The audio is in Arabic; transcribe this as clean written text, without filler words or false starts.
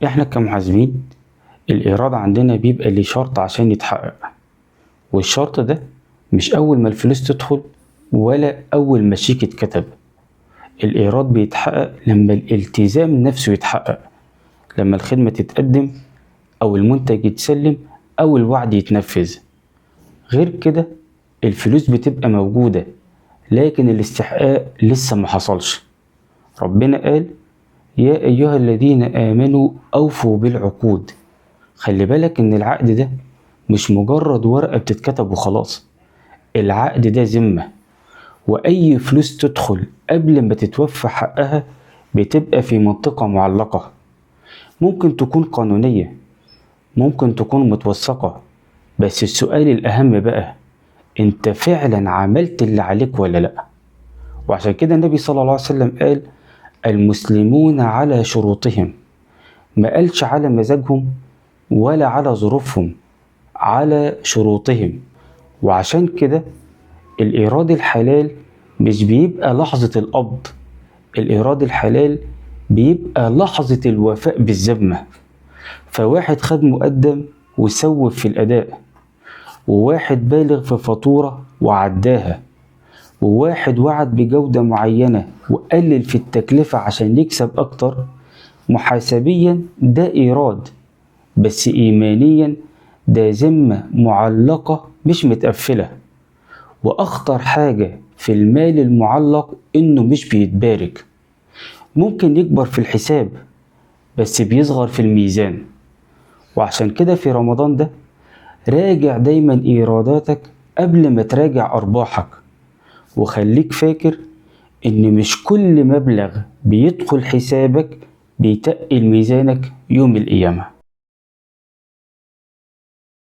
احنا كمحاسبين الإيراد عندنا بيبقى ليه شرط عشان يتحقق، والشرط ده مش أول ما الفلوس تدخل ولا أول ما الشيك يتكتب. الإيراد بيتحقق لما الالتزام نفسه يتحقق، لما الخدمة تتقدم أو المنتج يتسلم أو الوعد يتنفذ. غير كده الفلوس بتبقى موجودة لكن الاستحقاق لسه محصلش. ربنا قال: يا أيها الذين آمنوا أوفوا بالعقود. خلي بالك إن العقد ده مش مجرد ورقة بتتكتب وخلاص، العقد ده ذمة، وأي فلوس تدخل قبل ما تتوفى حقها بتبقى في منطقة معلقة، ممكن تكون قانونية، ممكن تكون متوثقة، بس السؤال الأهم بقى: أنت فعلا عملت اللي عليك ولا لأ؟ وعشان كده النبي صلى الله عليه وسلم قال: المسلمون على شروطهم. ما قالش على مزاجهم ولا على ظروفهم، على شروطهم. وعشان كده الإيراد الحلال مش بيبقى لحظة القبض، الإيراد الحلال بيبقى لحظة الوفاء بالذمة. فواحد خد مقدم وسوف في الأداء، وواحد بالغ في فاتورة وعداها، وواحد وعد بجودة معينة وقلل في التكلفة عشان يكسب أكتر. محاسبيا ده إيراد، بس إيمانيا ده ذمة معلقة مش متقفلة. وأخطر حاجة في المال المعلق إنه مش بيتبارك، ممكن يكبر في الحساب بس بيصغر في الميزان. وعشان كده في رمضان ده راجع دايما إيراداتك قبل ما تراجع أرباحك، وخليك فاكر إن مش كل مبلغ بيدخل حسابك بيتقل ميزانك يوم القيامة.